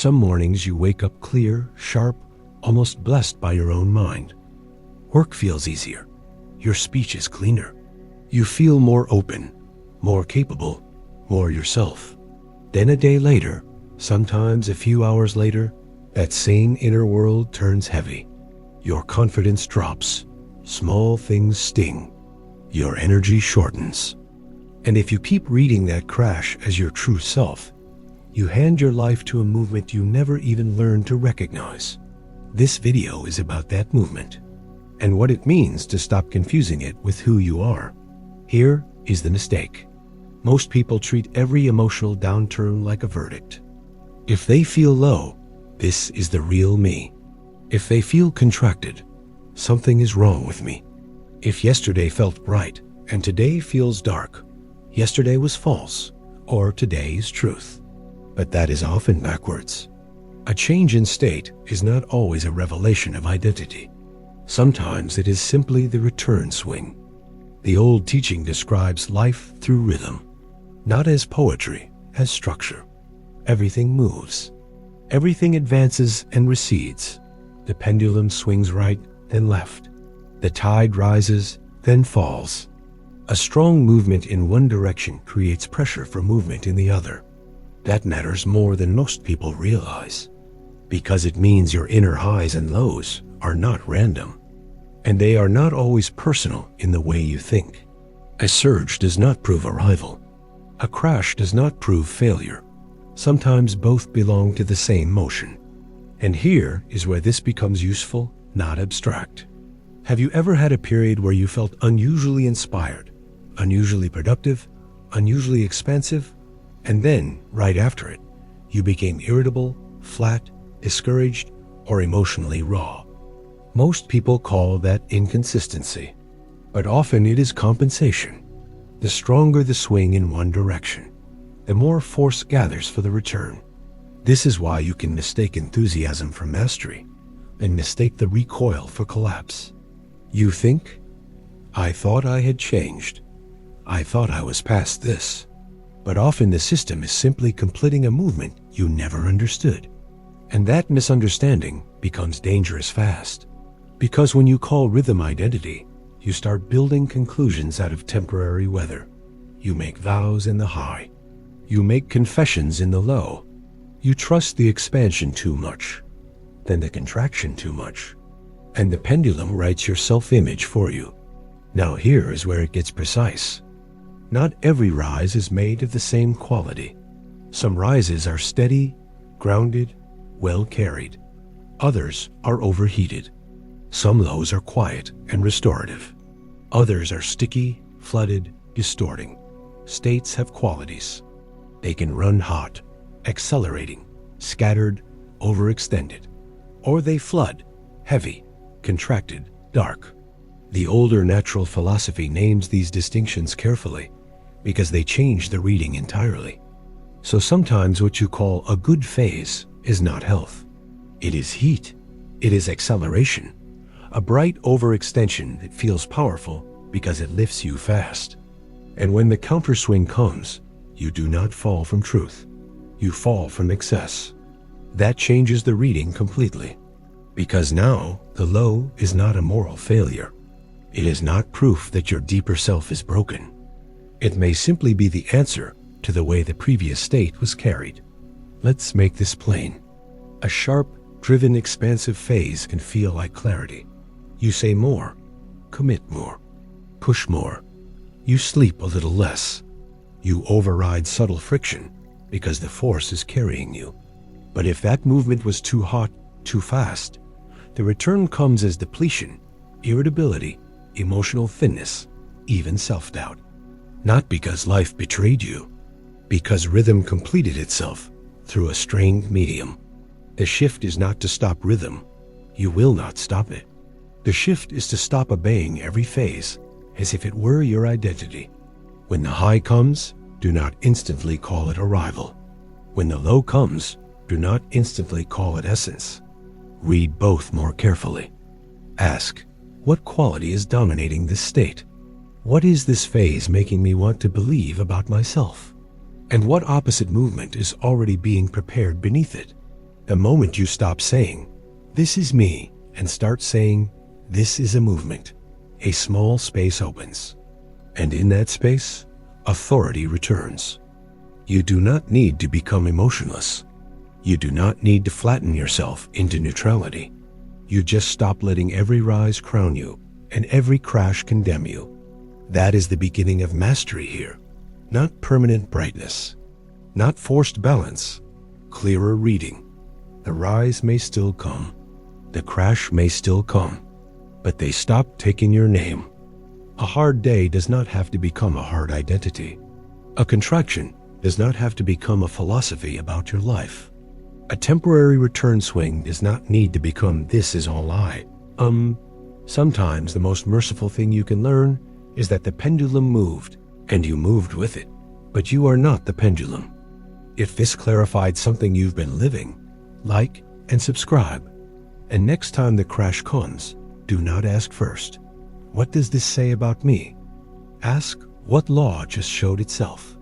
Some mornings you wake up clear, sharp, almost blessed by your own mind. Work feels easier. Your speech is cleaner. You feel more open, more capable, more yourself. Then a day later, sometimes a few hours later, that same inner world turns heavy. Your confidence drops. Small things sting. Your energy shortens. And if you keep reading that crash as your true self, you hand your life to a movement you never even learned to recognize. This video is about that movement and what it means to stop confusing it with who you are. Here is the mistake. Most people treat every emotional downturn like a verdict. If they feel low, this is the real me. If they feel contracted, something is wrong with me. If yesterday felt bright and today feels dark, yesterday was false or today is truth. But that is often backwards. A change in state is not always a revelation of identity. Sometimes it is simply the return swing. The old teaching describes life through rhythm, not as poetry, as structure. Everything moves. Everything advances and recedes. The pendulum swings right, then left. The tide rises, then falls. A strong movement in one direction creates pressure for movement in the other. That matters more than most people realize, because it means your inner highs and lows are not random, and they are not always personal in the way you think. A surge does not prove arrival. A crash does not prove failure. Sometimes both belong to the same motion. And here is where this becomes useful, not abstract. Have you ever had a period where you felt unusually inspired, unusually productive, unusually expansive, and then, right after it, you became irritable, flat, discouraged, or emotionally raw? Most people call that inconsistency, but often it is compensation. The stronger the swing in one direction, the more force gathers for the return. This is why you can mistake enthusiasm for mastery and mistake the recoil for collapse. You think, I thought I had changed. I thought I was past this. But often the system is simply completing a movement you never understood. And that misunderstanding becomes dangerous fast. Because when you call rhythm identity, you start building conclusions out of temporary weather. You make vows in the high. You make confessions in the low. You trust the expansion too much, then the contraction too much, and the pendulum writes your self-image for you. Now here is where it gets precise. Not every rise is made of the same quality. Some rises are steady, grounded, well carried. Others are overheated. Some lows are quiet and restorative. Others are sticky, flooded, distorting. States have qualities. They can run hot, accelerating, scattered, overextended. Or they flood, heavy, contracted, dark. The older natural philosophy names these distinctions carefully because they change the reading entirely. So sometimes what you call a good phase is not health. It is heat. It is acceleration. A bright overextension that feels powerful because it lifts you fast. And when the counterswing comes, you do not fall from truth. You fall from excess. That changes the reading completely. Because now the low is not a moral failure. It is not proof that your deeper self is broken. It may simply be the answer to the way the previous state was carried. Let's make this plain. A sharp, driven, expansive phase can feel like clarity. You say more, commit more, push more. You sleep a little less. You override subtle friction because the force is carrying you. But if that movement was too hot, too fast, the return comes as depletion, irritability, emotional thinness, even self-doubt. Not because life betrayed you, because rhythm completed itself through a strained medium. The shift is not to stop rhythm. You will not stop it. The shift is to stop obeying every phase as if it were your identity. When the high comes, do not instantly call it arrival. When the low comes, do not instantly call it essence. Read both more carefully. Ask, what quality is dominating this state? What is this phase making me want to believe about myself? And what opposite movement is already being prepared beneath it? The moment you stop saying, "This is me," and start saying, "This is a movement," a small space opens. And in that space, authority returns. You do not need to become emotionless. You do not need to flatten yourself into neutrality. You just stop letting every rise crown you and every crash condemn you. That is the beginning of mastery here. Not permanent brightness, not forced balance, clearer reading. The rise may still come, the crash may still come, but they stop taking your name. A hard day does not have to become a hard identity. A contraction does not have to become a philosophy about your life. A temporary return swing does not need to become "this is all I." Sometimes the most merciful thing you can learn is that the pendulum moved, and you moved with it, but you are not the pendulum. If this clarified something you've been living, like and subscribe. And next time the crash comes, do not ask first, "What does this say about me?" Ask, "What law just showed itself?"